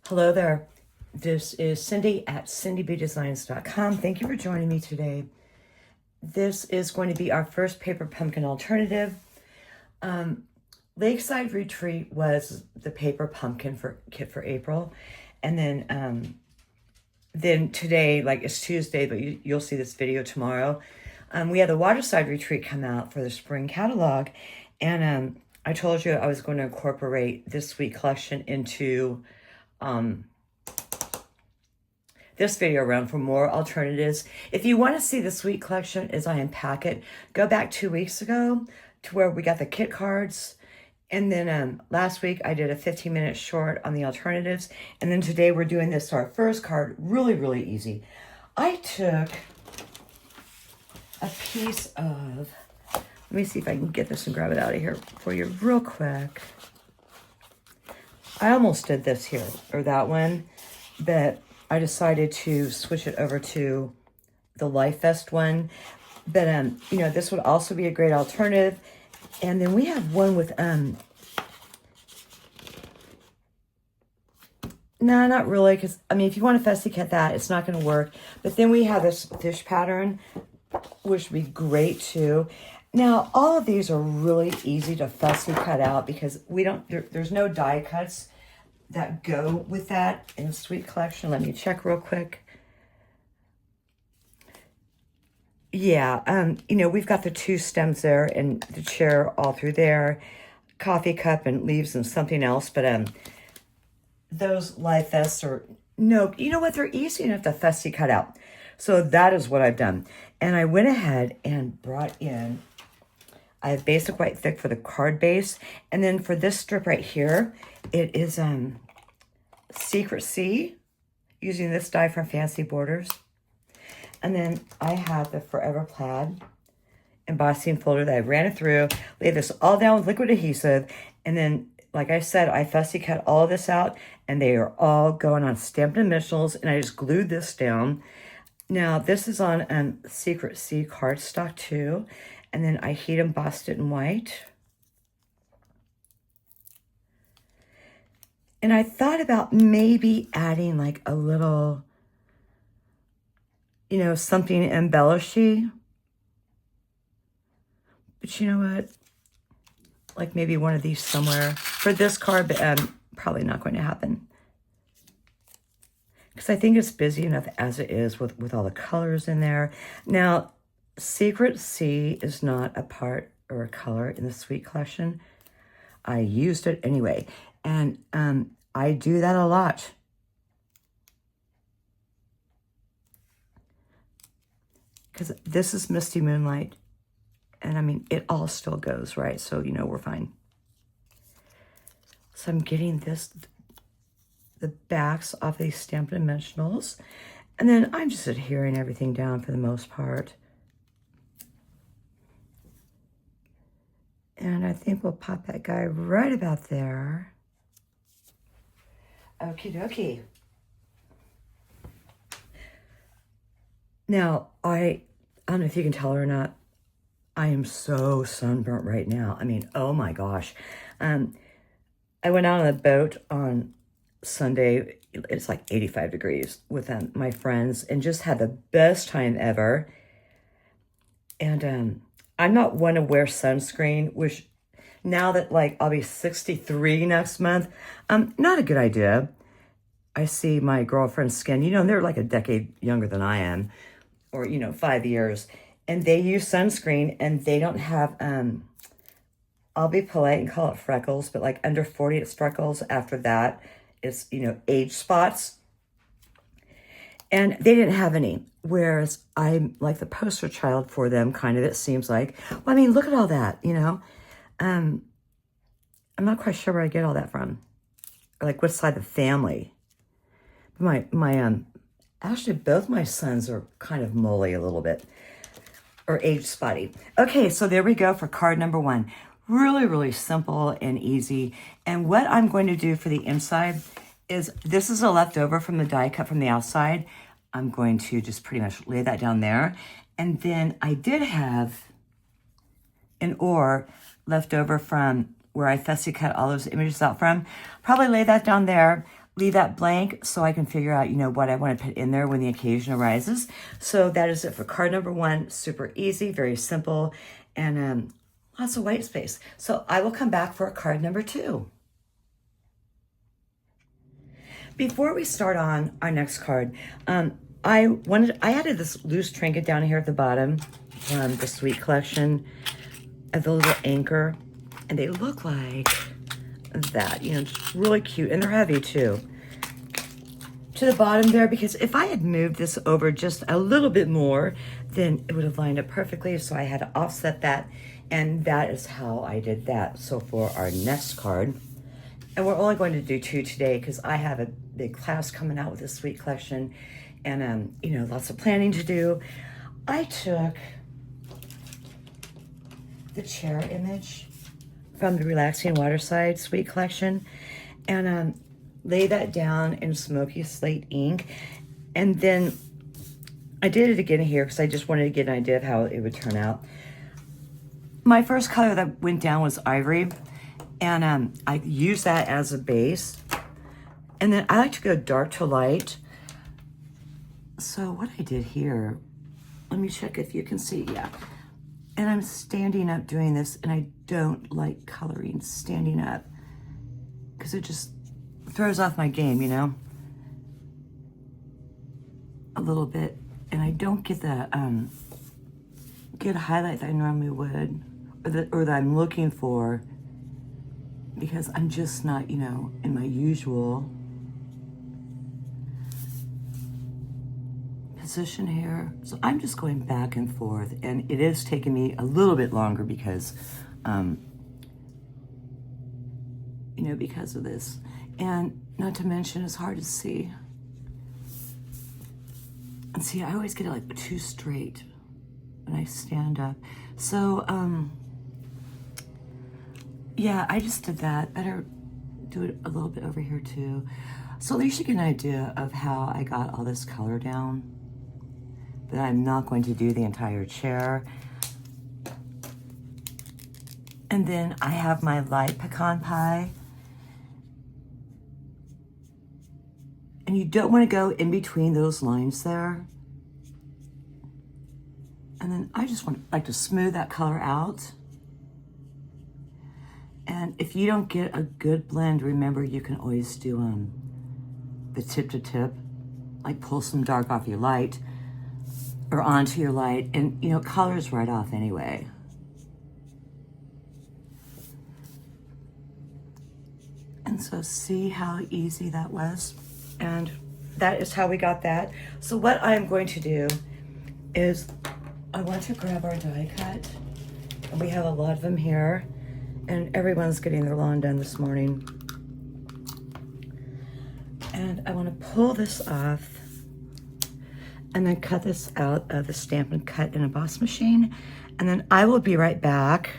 Hello there. This is Cindy at cindybdesigns.com. Thank you for joining me today. This is going to be our first paper pumpkin alternative. Lakeside Retreat was the paper pumpkin kit for April. And then today, like it's Tuesday, but you'll see this video tomorrow. We had the Waterside Retreat come out for the spring catalog. And I told you I was going to incorporate this suite collection into this video around for more alternatives. If you want to see the suite collection as I unpack it, go back 2 weeks ago to where we got the kit cards. And then last week I did a 15-minute short on the alternatives. And then today we're doing this, our first card, really, really easy. I took a piece of, let me see if I can get this and grab it out of here for you real quick. I almost did this here, or that one, but I decided to switch it over to the Life Vest one. But, you know, this would also be a great alternative. And then we have one with, no, not really, because, I mean, if you want to fussy cut that, it's not going to work. But then we have this fish pattern, which would be great, too. Now, all of these are really easy to fussy cut out because there's no die cuts that go with that in the suite collection. Let me check real quick. Yeah, you know, we've got the 2 stems there and the chair all through there, coffee cup and leaves and something else. But those Life Vests are, no, you know what? They're easy enough to fussy cut out. So that is what I've done. And I went ahead and brought in, I have basic white thick for the card base. And then for this strip right here, it is Secret Sea, using this die from Fancy Borders. And then I have the Forever Plaid embossing folder that I ran it through, laid this all down with liquid adhesive. And then, like I said, I fussy cut all of this out and they are all going on Stampin' Dimensionals. And I just glued this down. Now, this is on Secret Sea cardstock too. And then I heat embossed it in white. And I thought about maybe adding like a little, you know, something embellishy. But you know what? Like maybe one of these somewhere for this card, but probably not going to happen. Because I think it's busy enough as it is with all the colors in there. Now, Secret Sea is not a part or a color in the suite collection. I used it anyway. And I do that a lot. Because this is Misty Moonlight. And I mean, it all still goes, right? So, you know, we're fine. So I'm getting the backs off these Stampin' Dimensionals. And then I'm just adhering everything down for the most part. And I think we'll pop that guy right about there. Okie dokie. Now, I don't know if you can tell or not, I am so sunburnt right now. I mean, oh my gosh. I went out on a boat on Sunday. It's like 85 degrees with my friends and just had the best time ever. And I'm not one to wear sunscreen, which now that like I'll be 63 next month, not a good idea. I see my girlfriend's skin, you know, they're like a decade younger than I am, or, you know, 5 years, and they use sunscreen and they don't have, I'll be polite and call it freckles, but like under 40 it's freckles. After that, it's, you know, age spots. And they didn't have any, whereas I'm like the poster child for them, kind of, it seems like. Well, I mean, look at all that, you know. I'm not quite sure where I get all that from, or like what side of the family. Actually, both my sons are kind of moly a little bit, or age spotty. Okay, so there we go for card number 1. Really, really simple and easy. And what I'm going to do for the inside is, this is a leftover from the die cut from the outside. I'm going to just pretty much lay that down there. And then I did have an ore left over from where I fussy cut all those images out from. Probably lay that down there, leave that blank so I can figure out, you know, what I want to put in there when the occasion arises. So that is it for card number 1. Super easy, very simple, and lots of white space. So I will come back for card number 2. Before we start on our next card, I added this loose trinket down here at the bottom from the Suite Collection of the little anchor, and they look like that, you know, just really cute, and they're heavy too. To the bottom there, because if I had moved this over just a little bit more, then it would have lined up perfectly, so I had to offset that, and that is how I did that. So for our next card, and we're only going to do 2 today because I have a big class coming out with the Suite Collection, and you know, lots of planning to do. I took the chair image from the Relaxing Waterside Suite Collection and lay that down in smoky slate ink, and then I did it again here because I just wanted to get an idea of how it would turn out. My first color that went down was ivory, and I used that as a base, and then I like to go dark to light. So what I did here, let me check if you can see, yeah. And I'm standing up doing this, and I don't like coloring standing up because it just throws off my game, you know, a little bit. And I don't get the get a highlight that I normally would, or that I'm looking for, because I'm just not, you know, in my usual position here. So I'm just going back and forth, and it is taking me a little bit longer because you know, because of this, and not to mention it's hard to see. And see, I always get it like too straight when I stand up. So yeah, I just did that. Better do it a little bit over here too, so at least you get an idea of how I got all this color down. But I'm not going to do the entire chair. And then I have my light pecan pie. And you don't want to go in between those lines there. And then I just like to smooth that color out. And if you don't get a good blend, remember you can always do the tip to tip, like pull some dark off your light or onto your light, and you know, colors right off anyway. And so see how easy that was? And that is how we got that. So what I'm going to do is I want to grab our die cut, and we have a lot of them here, and everyone's getting their lawn done this morning. And I want to pull this off and then cut this out of the Stampin' Cut and Emboss machine. And then I will be right back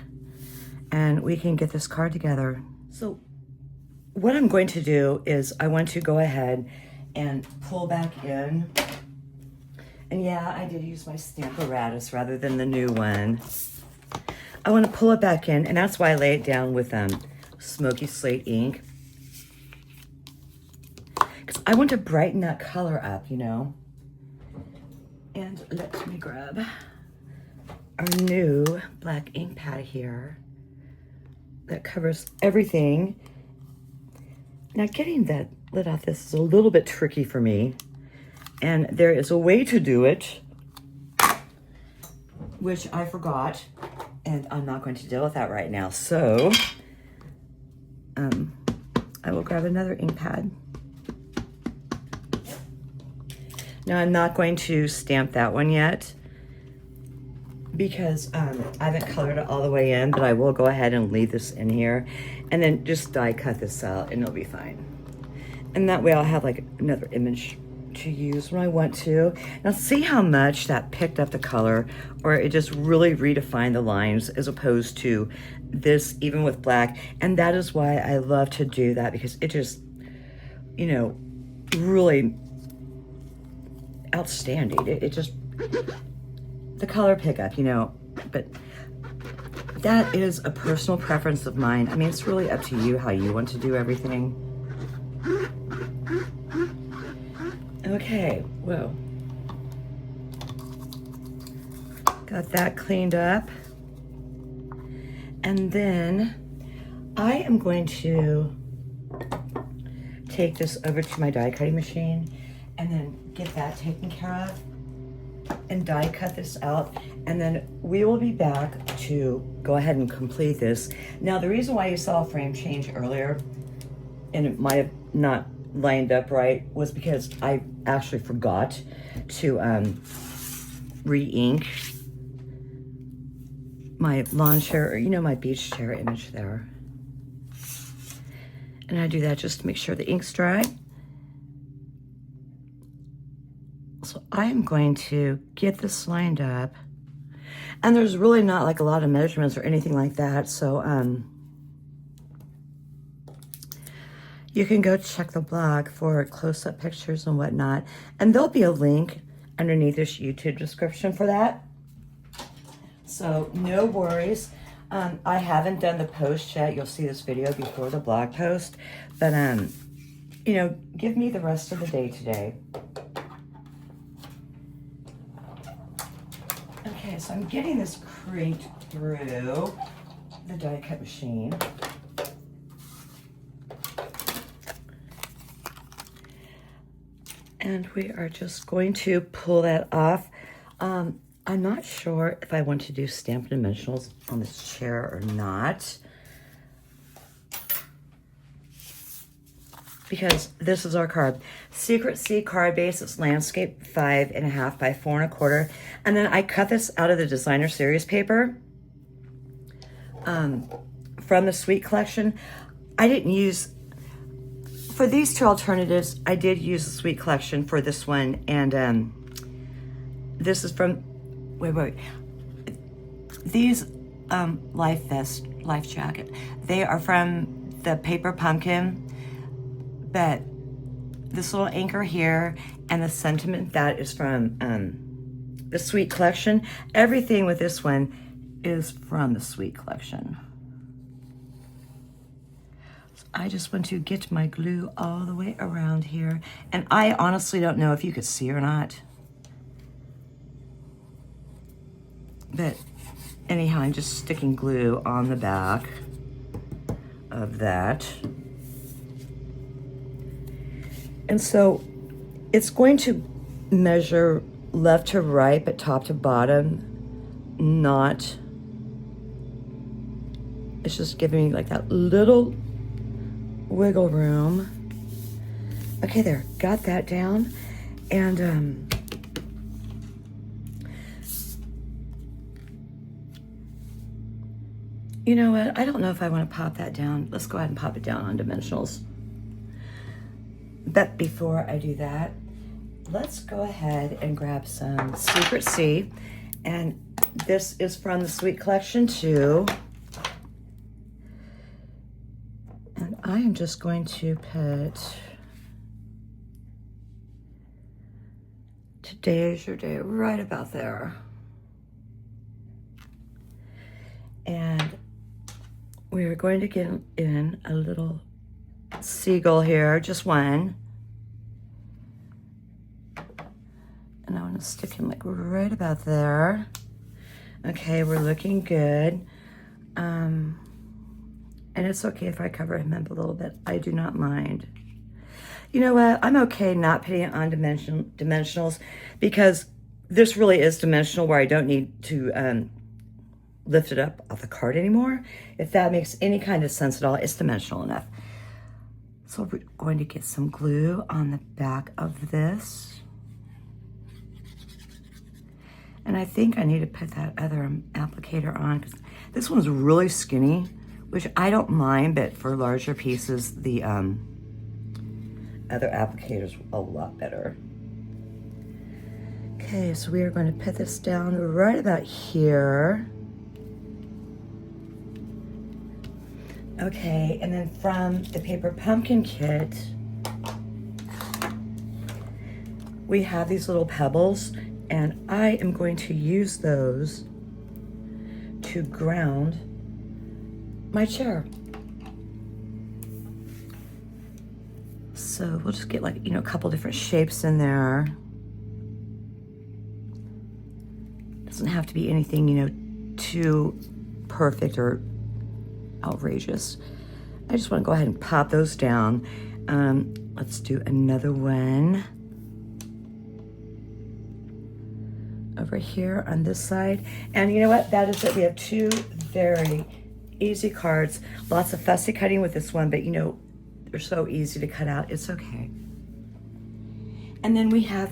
and we can get this card together. So what I'm going to do is I want to go ahead and pull back in. And yeah, I did use my Stamparatus rather than the new one. I want to pull it back in, and that's why I lay it down with smoky slate ink. Because I want to brighten that color up, you know. And let me grab our new black ink pad here that covers everything. Now getting that lid off this is a little bit tricky for me, and there is a way to do it, which I forgot, and I'm not going to deal with that right now. So I will grab another ink pad. Now I'm not going to stamp that one yet because I haven't colored it all the way in, but I will go ahead and leave this in here and then just die cut this out and it'll be fine. And that way I'll have like another image to use when I want to. Now see how much that picked up the color, or it just really redefined the lines as opposed to this even with black. And that is why I love to do that, because it just, you know, really outstanding. It just, the color pickup, you know, but that is a personal preference of mine. I mean, it's really up to you how you want to do everything. Okay, whoa. Got that cleaned up. And then I am going to take this over to my die cutting machine and then get that taken care of and die cut this out. And then we will be back to go ahead and complete this. Now, the reason why you saw a frame change earlier, and it might have not lined up right, was because I actually forgot to re-ink my lawn chair, or you know, my beach chair image there. And I do that just to make sure the ink's dry. So I am going to get this lined up. And there's really not like a lot of measurements or anything like that. So you can go check the blog for close-up pictures and whatnot. And there'll be a link underneath this YouTube description for that. So no worries. I haven't done the post yet. You'll see this video before the blog post. But, you know, give me the rest of the day today. Okay, so I'm getting this cranked through the die cut machine. And we are just going to pull that off. I'm not sure if I want to do Stampin' Dimensionals on this chair or not, because this is our card. Secret Sea card base. It's landscape 5.5 by 4.25. And then I cut this out of the designer series paper from the Suite Collection. I didn't use, for these two alternatives, I did use the Suite Collection for this one. And this is from, wait. These life vest, life jacket, they are from the Paper Pumpkin, but this little anchor here and the sentiment, that is from the Suite Collection. Everything with this one is from the Suite Collection. So I just want to get my glue all the way around here. And I honestly don't know if you could see or not. But anyhow, I'm just sticking glue on the back of that. And so it's going to measure left to right, but top to bottom, not, it's just giving me like that little wiggle room. Okay, there, got that down. And you know what? I don't know if I want to pop that down. Let's go ahead and pop it down on dimensionals. But before I do that, let's go ahead and grab some Secret Sea. And this is from the Suite Collection too. And I am just going to put, today is your day, right about there. And we're going to get in a little seagull here, just one. And I want to stick him like right about there. Okay, we're looking good. And it's okay if I cover him up a little bit. I do not mind. You know what? I'm okay not putting it on dimensionals, because this really is dimensional where I don't need to lift it up off the card anymore. If that makes any kind of sense at all, it's dimensional enough. So we're going to get some glue on the back of this. And I think I need to put that other applicator on, because this one's really skinny, which I don't mind, but for larger pieces, the other applicator's a lot better. Okay, so we are going to put this down right about here. Okay, and then from the Paper Pumpkin kit, we have these little pebbles, and I am going to use those to ground my chair. So we'll just get like, you know, a couple different shapes in there. Doesn't have to be anything, you know, too perfect or outrageous. I just want to go ahead and pop those down. Let's do another one over here on this side. And you know what? That is it. We have two very easy cards. Lots of fussy cutting with this one, but you know, they're so easy to cut out. It's okay. And then we have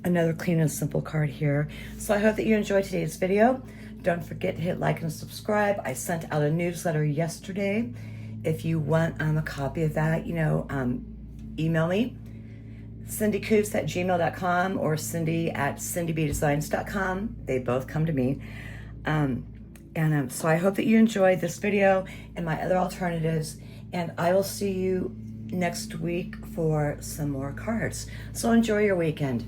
another clean and simple card here. So I hope that you enjoyed today's video. Don't forget to hit like and subscribe. I sent out a newsletter yesterday. If you want a copy of that, you know, email me, cindycoots@gmail.com or cindy@cindybdesigns.com. They both come to me. So I hope that you enjoyed this video and my other alternatives, and I will see you next week for some more cards. So enjoy your weekend.